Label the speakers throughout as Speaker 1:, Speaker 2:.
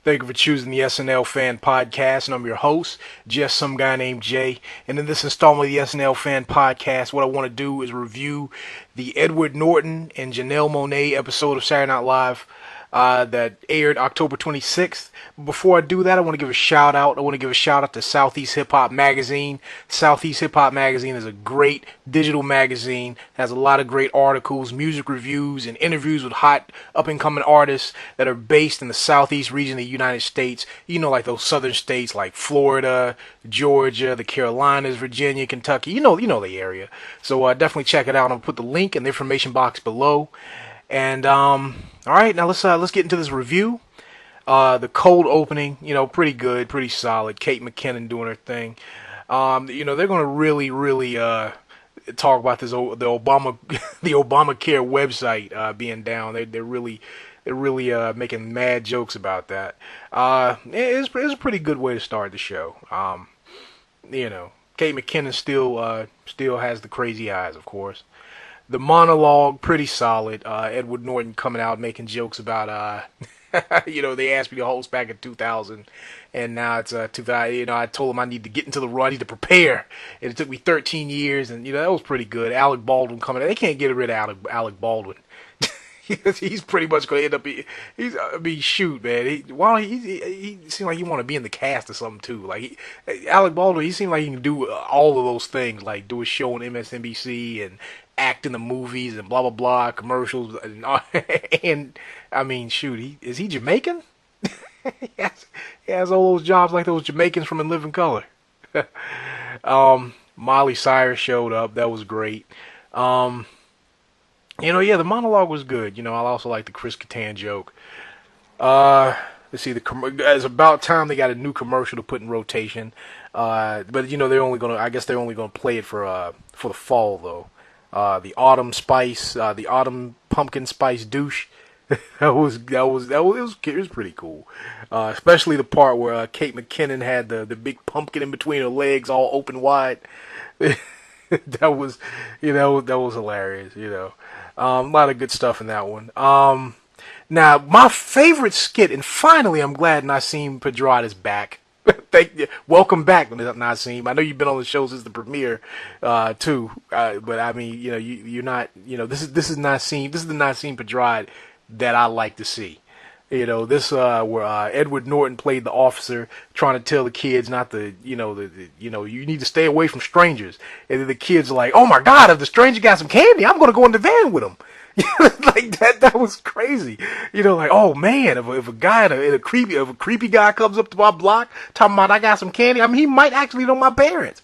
Speaker 1: Thank you for choosing the SNL Fan Podcast, and I'm your host, just some guy named Jay. And in this installment of the SNL Fan Podcast, what I want to do is review the Edward Norton and Janelle Monae episode of Saturday Night Live that aired October 26th. Before I do that, I want to give a shout out. I want to give a shout out to Southeast Hip Hop Magazine. Southeast Hip Hop Magazine is a great digital magazine. It has a lot of great articles, music reviews, and interviews with hot up-and-coming artists that are based in the Southeast region of the United States. You know, like those southern states like Florida, Georgia, the Carolinas, Virginia, Kentucky. You know the area. So definitely check it out. I'll put the link in the information box below. And all right, now let's get into this review. The cold opening, pretty good, pretty solid. Kate McKinnon doing her thing. They're gonna really talk about the Obamacare website being down. They're really making mad jokes about that. It's a pretty good way to start the show. Kate McKinnon still has the crazy eyes, of course. The monologue, pretty solid. Edward Norton coming out making jokes about, they asked me to host back in 2000, and now it's 2000. I told them I need to get into the run, I need to prepare, and it took me 13 years, and that was pretty good. Alec Baldwin coming out. They can't get rid of Alec Baldwin. He's pretty much going to end up. Shoot, man. He seemed like he want to be in the cast or something too. Like Alec Baldwin, he seemed like he can do all of those things, like do a show on MSNBC and act in the movies and blah blah blah commercials and I mean, shoot, is he Jamaican? he has all those jobs like those Jamaicans from In Living Color. Miley Cyrus showed up. That was great. The monologue was good. I also like the Chris Kattan joke. Let's see, it's about time they got a new commercial to put in rotation. But they're only gonna play it for the fall though. The autumn spice, the autumn pumpkin spice douche. It was pretty cool. Especially the part where Kate McKinnon had the big pumpkin in between her legs, all open wide. that was hilarious. A lot of good stuff in that one. Now my favorite skit, and finally I'm glad Nasim Pedrad is back. Thank you. Welcome back, Nasim. I know you've been on the show since the premiere, too. But I mean, you're not. This is Nasim. This is the Nasim Pedrad that I like to see. Where Edward Norton played the officer trying to tell the kids not to, you need to stay away from strangers. And then the kids are like, "Oh my God, if the stranger got some candy, I'm gonna go in the van with him." Like that was crazy. Like, oh man, if a guy if a creepy guy comes up to my block talking about I got some candy, I mean, he might actually know my parents.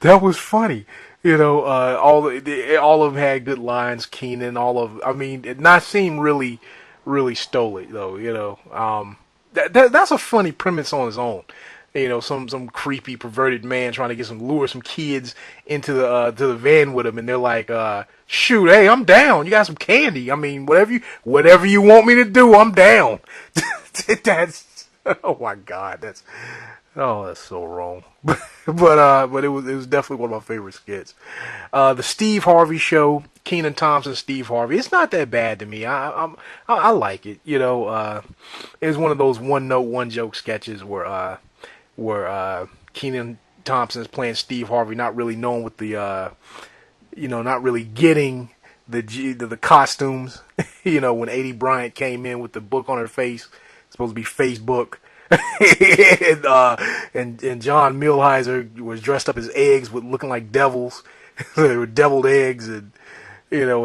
Speaker 1: that was funny. All of them had good lines. Kenan, Nasim really stole it though. That's a funny premise on its own. Some creepy perverted man trying to lure some kids into the van with him, and they're like, shoot, hey, I'm down. You got some candy. I mean, whatever you want me to do, I'm down. Oh my God, that's so wrong. but it was definitely one of my favorite skits. The Steve Harvey show, Kenan, Thompson, Steve Harvey. It's not that bad to me. I like it. It was one of those one note, one joke sketches where Kenan Thompson is playing Steve Harvey, not really knowing what not really getting the costumes. When Aidy Bryant came in with the book on her face, supposed to be Facebook. and John Milhiser was dressed up as eggs with looking like devils. They were deviled eggs and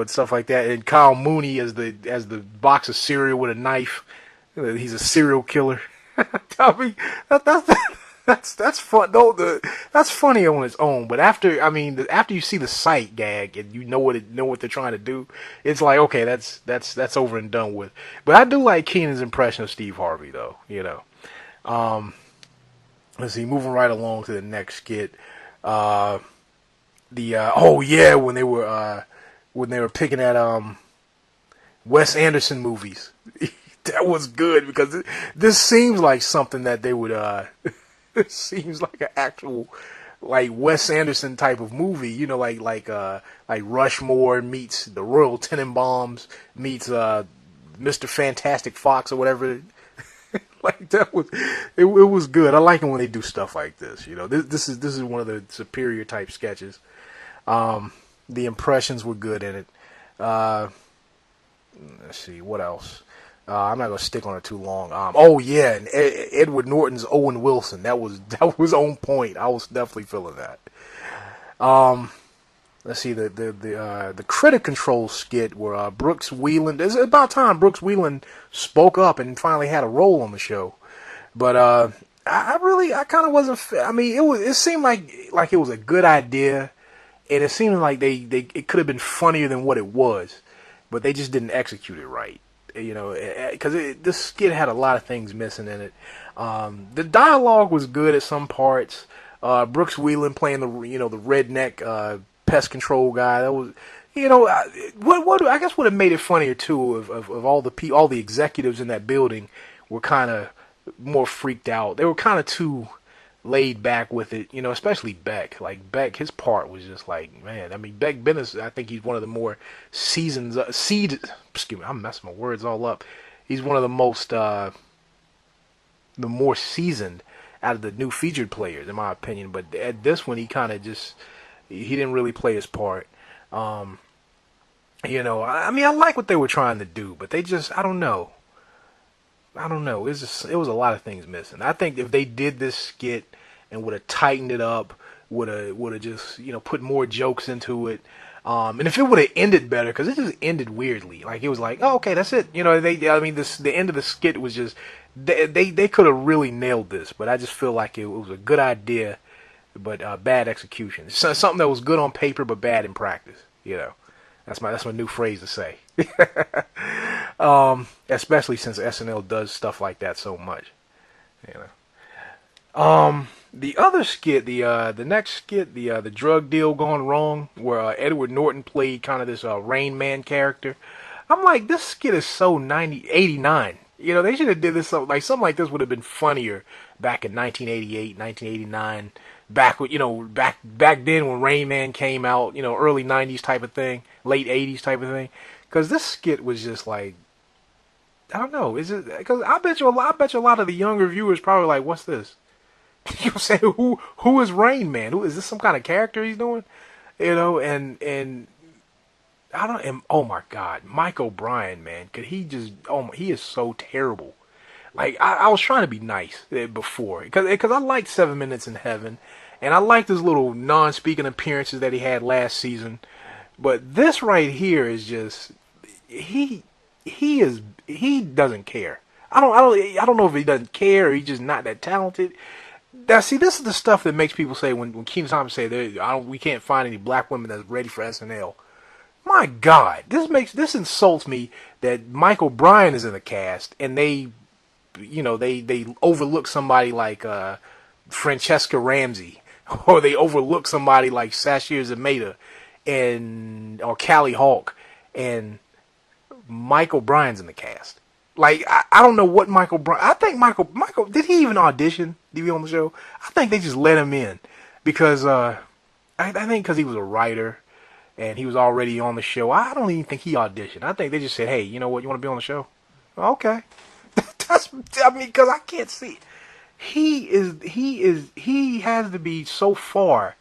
Speaker 1: stuff like that. And Kyle Mooney as the box of cereal with a knife. He's a serial killer. I mean, that's fun. No, that's funny on its own. But after you see the sight gag and you know what they're trying to do, it's like, okay, that's over and done with. But I do like Kenan's impression of Steve Harvey though. Let's see, moving right along to the next skit. When they were picking at Wes Anderson movies. That was good because this seems like something that they would it seems like an actual like Wes Anderson type of movie, like Rushmore meets the Royal Tenenbaums meets Mr. Fantastic Fox or whatever. Like that was, it was good. I like it when they do stuff like this. You know, this is one of the superior type sketches. The impressions were good in it. Let's see what else. I'm not gonna stick on it too long. Oh yeah, and Edward Norton's Owen Wilson. That was on point. I was definitely feeling that. Let's see the credit control skit where Brooks Wheelan. It's about time Brooks Wheelan spoke up and finally had a role on the show. But I kind of wasn't. I mean, it seemed like it was a good idea, and it seemed like it could have been funnier than what it was, but they just didn't execute it right. You know, because this skit had a lot of things missing in it. The dialogue was good at some parts. Brooks Wheelan playing the redneck pest control guy. That was, what I guess would have made it funnier too of all the executives in that building were kind of more freaked out. They were kind of too laid back with it, especially Beck. Like Beck, his part was just like, man. I mean, Beck Bennett, I think he's one of the more excuse me, I'm messing my words all up. He's one of the more seasoned out of the new featured players, in my opinion. But at this one, he kind of he didn't really play his part. I mean, I like what they were trying to do, but they just, I don't know. It was a lot of things missing. I think if they did this skit and would have tightened it up, would have just, put more jokes into it. And if it would have ended better, because it just ended weirdly. Like, it was like, oh, okay, that's it. The end of the skit was just, they could have really nailed this, but I just feel like it was a good idea, but bad execution. Something that was good on paper, but bad in practice. That's my new phrase to say. Especially since SNL does stuff like that so much. The other skit, the next skit, the drug deal gone wrong, where Edward Norton played kind of this Rain Man character. I'm like, this skit is so 89. They should have did this something like this would have been funnier back in 1988, 1989. Back then when Rain Man came out, early 90s type of thing, late 80s type of thing. Because this skit was just like, I don't know, is it? Because I bet you a lot of the younger viewers probably like, what's this? You say, who is Rain Man? Is this some kind of character he's doing? And I don't. And, oh my God, Mike O'Brien, man, he is so terrible. Like I was trying to be nice before, because I liked 7 Minutes in Heaven, and I liked his little non-speaking appearances that he had last season. But this right here is just he doesn't care. I don't know if he doesn't care or he's just not that talented. This is the stuff that makes people say when Kenan Thompson say we can't find any black women that's ready for SNL. My God, this insults me that Michael Bryan is in the cast and they overlook somebody like Francesca Ramsey, or they overlook somebody like Sasheer Zamata or Callie Hawk, and Michael Bryan's in the cast. Like, I don't know what Michael Bryan. I think Michael did he even audition to be on the show? I think they just let him in because I think because he was a writer and he was already on the show. I don't even think he auditioned. I think they just said, hey, you know what, you want to be on the show? Okay. Because I can't see. He has to be so far,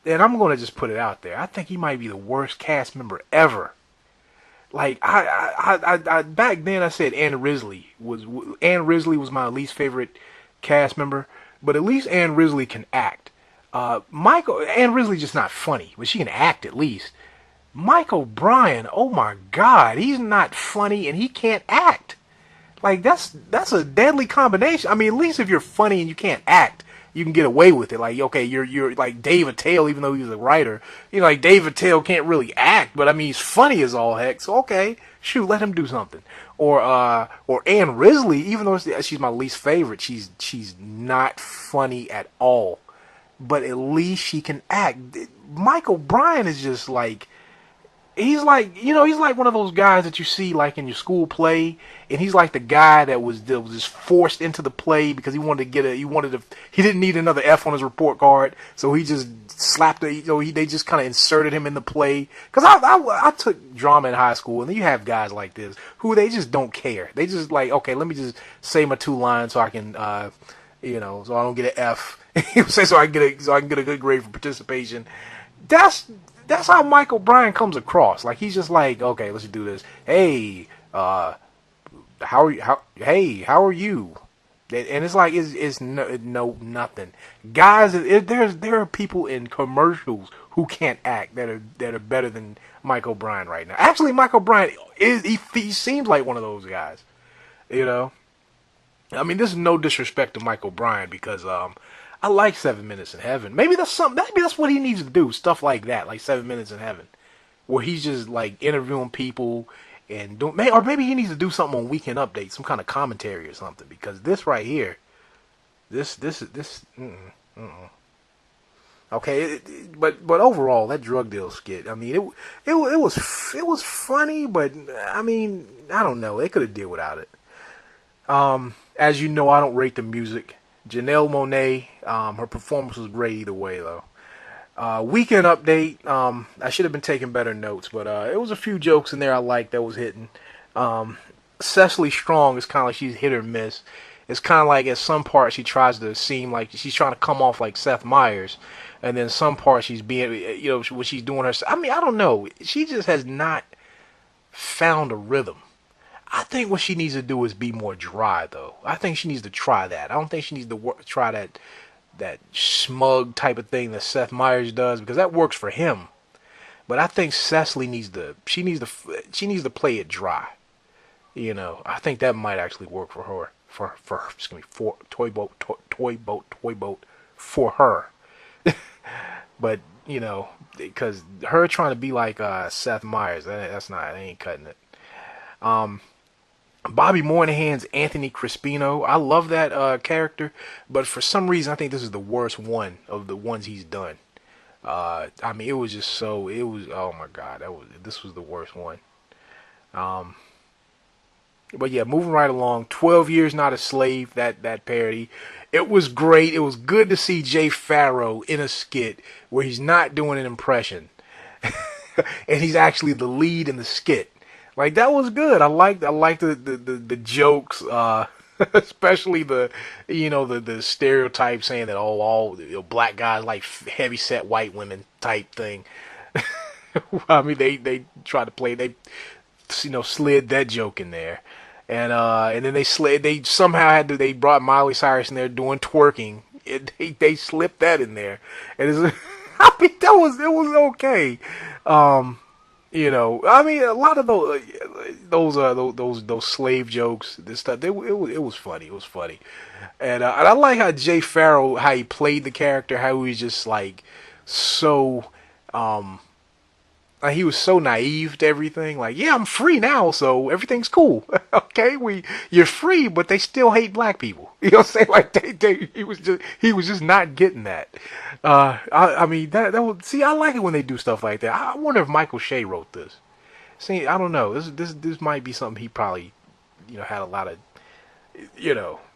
Speaker 1: and I'm going to just put it out there. I think he might be the worst cast member ever. Like I back then I said Ann Risley was my least favorite cast member, but at least Ann Risley can act. Ann Risley just not funny, but she can act at least. Michael Bryan, oh my God, he's not funny and he can't act. Like that's a deadly combination. I mean, at least if you're funny and you can't act, you can get away with it. Like, okay, you're like Dave Attell, even though he's a writer. Like Dave Attell can't really act, but I mean he's funny as all heck. So okay, shoot, let him do something. Or Ann Risley, even though she's my least favorite, she's not funny at all. But at least she can act. Michael Bryan is just like, he's like, he's like one of those guys that you see like in your school play, and he's like the guy that was just forced into the play because he wanted to he didn't need another F on his report card, so he just slapped it. They just kind of inserted him in the play. Because I took drama in high school, and then you have guys like this who they just don't care. They just like, okay, let me just say my 2 lines so I can, so I don't get an F. so I can get a good grade for participation. That's how Michael Bryan comes across. Like, he's just like, okay, let's do this. Hey, how are you? How are you? And it's like, it's nothing. Guys, there are people in commercials who can't act that are better than Michael Bryan right now. Actually, Michael Bryan he seems like one of those guys. You know, I mean, this is no disrespect to Michael Bryan because I like 7 Minutes in Heaven. Maybe that's what he needs to do. Stuff like that, like 7 Minutes in Heaven, where he's just like interviewing people and or maybe he needs to do something on Weekend Update, some kind of commentary or something. Because this right here, this. Okay, but overall, that drug deal skit. I mean, it was funny, but I mean, I don't know. They could have dealt without it. As you know, I don't rate the music. Janelle Monae, her performance was great either way, though. Weekend Update, I should have been taking better notes, but it was a few jokes in there I liked that was hitting. Cecily Strong is kind of like she's hit or miss. It's kind of like at some parts she tries to seem like she's trying to come off like Seth Meyers, and then some parts she's being, when she's doing her. I mean, I don't know. She just has not found a rhythm. I think what she needs to do is be more dry, though. I think she needs to try that. I don't think she needs to try that smug type of thing that Seth Meyers does, because that works for him. But I think Cecily needs to play it dry. I think that might actually work for her. For Toy Boat for her. But because her trying to be like Seth Meyers, that ain't cutting it. Bobby Moynihan's Anthony Crispino. I love that character, but for some reason I think this is the worst one of the ones he's done. I mean, it was oh my god, this was the worst one. But yeah, moving right along. 12 Years Not a Slave. That parody. It was great. It was good to see Jay Pharoah in a skit where he's not doing an impression, and he's actually the lead in the skit. Like, that was good. I liked the jokes, especially the stereotype saying that all black guys like heavy set white women type thing. I mean, they tried to play, they slid that joke in there, and then they somehow they brought Miley Cyrus in there doing twerking. They slipped that in there, and I mean, it was okay. I mean, a lot of those slave jokes, this stuff, it was funny. It was funny, and I like how Jay Pharoah, how he played the character, how he was just like so, he was so naive to everything. Like, yeah, I'm free now, so everything's cool. Okay, you're free, but they still hate black people. You know what I'm saying? Like he was just not getting that. I mean that was, see, I like it when they do stuff like that. I wonder if Michael Shea wrote this. See, I don't know. This might be something he probably had a lot of. I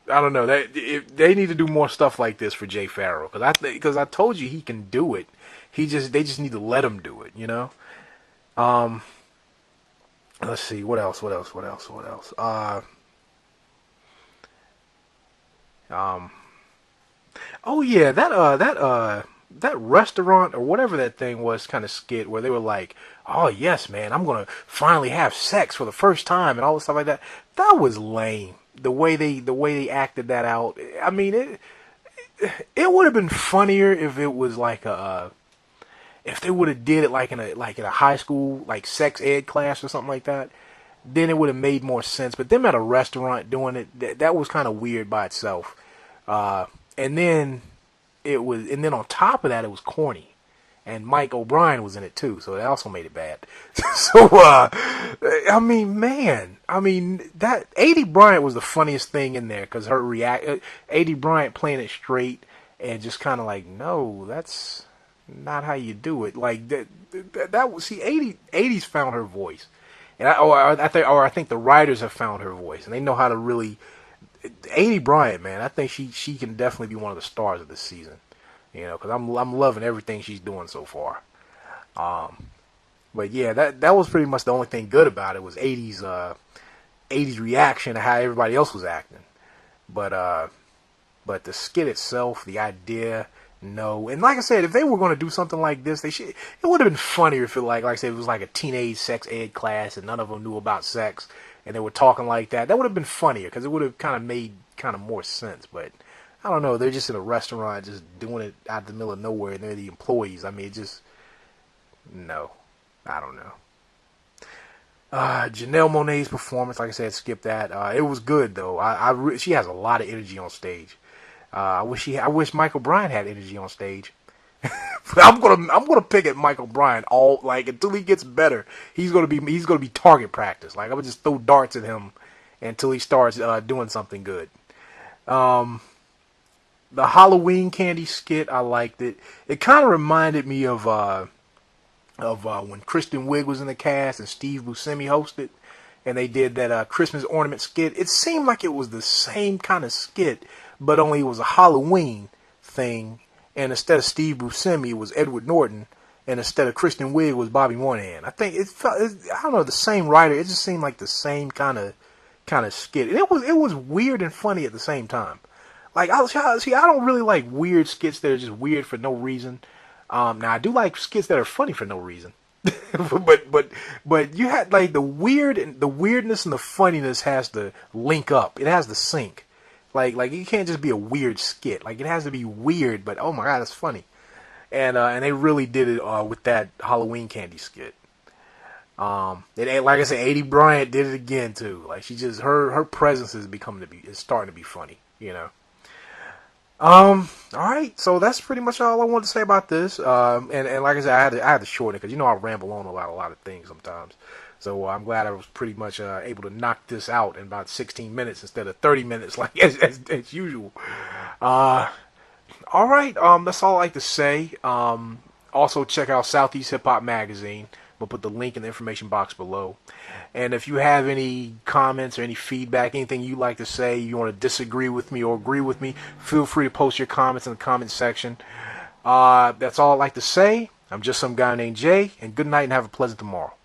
Speaker 1: don't know. They need to do more stuff like this for Jay Pharoah, because I told you he can do it. They just need to let him do it. Let's see, what else? Oh yeah, that restaurant or whatever that thing was kind of skit where they were like, oh yes, man, I'm gonna finally have sex for the first time and all this stuff like that. That was lame. The way they acted that out. I mean, it would have been funnier if it was like if they would have did it like in a high school like sex ed class or something like that. Then it would have made more sense. But them at a restaurant doing it, that was kind of weird by itself. And then on top of that, it was corny, and Mike O'Brien was in it too, so that also made it bad. So I mean, that Aidy Bryant was the funniest thing in there, because Aidy Bryant playing it straight and just kind of like, no, that's not how you do it. Like that was see, 80's found her voice, and I think the writers have found her voice, and they know how to really. Aidy Bryant, man, I think she can definitely be one of the stars of this season. You know, because I'm loving everything she's doing so far. But yeah, that was pretty much the only thing good about it was 80's reaction to how everybody else was acting. But the skit itself, the idea, no. And like I said, if they were going to do something like this, they should. It would have been funnier if like I said, it was like a teenage sex ed class and none of them knew about sex and they were talking like that. That would have been funnier because it would have kind of made kind of more sense. But I don't know. They're just in a restaurant, just doing it out of the middle of nowhere, and they're the employees. I mean, it just no. I don't know. Janelle Monae's performance, like I said, skip that. It was good though. She has a lot of energy on stage. I wish Michael Brien had energy on stage. I'm gonna pick at Michael Brien all like until he gets better. He's gonna be target practice. Like I'm gonna just throw darts at him until he starts doing something good. The Halloween candy skit, I liked it. It kind of reminded me of when Kristen Wiig was in the cast and Steve Buscemi hosted, and they did that Christmas ornament skit. It seemed like it was the same kind of skit, but only it was a Halloween thing, and instead of Steve Buscemi, it was Edward Norton, and instead of Kristen Wiig, it was Bobby Moynihan. I think I don't know, the same writer. It just seemed like the same kind of skit. And it was weird and funny at the same time. Like I don't really like weird skits that are just weird for no reason. Now I do like skits that are funny for no reason, but you had like the weirdness and the funniness has to link up. It has to sync. Like it can't just be a weird skit. Like it has to be weird, but oh my god, it's funny. And they really did it with that Halloween candy skit. Like I said, Aidy Bryant did it again too. Like she just her presence is starting to be funny. You know. All right, so that's pretty much all I wanted to say about this. And like I said, I had to shorten it because I ramble on about a lot of things sometimes. So I'm glad I was pretty much able to knock this out in about 16 minutes instead of 30 minutes like as usual. All right, that's all I like to say. Also check out Southeast Hip Hop Magazine. We'll put the link in the information box below. And if you have any comments or any feedback, anything you'd like to say, you want to disagree with me or agree with me, feel free to post your comments in the comment section. That's all I'd like to say. I'm just some guy named Jay, and good night and have a pleasant tomorrow.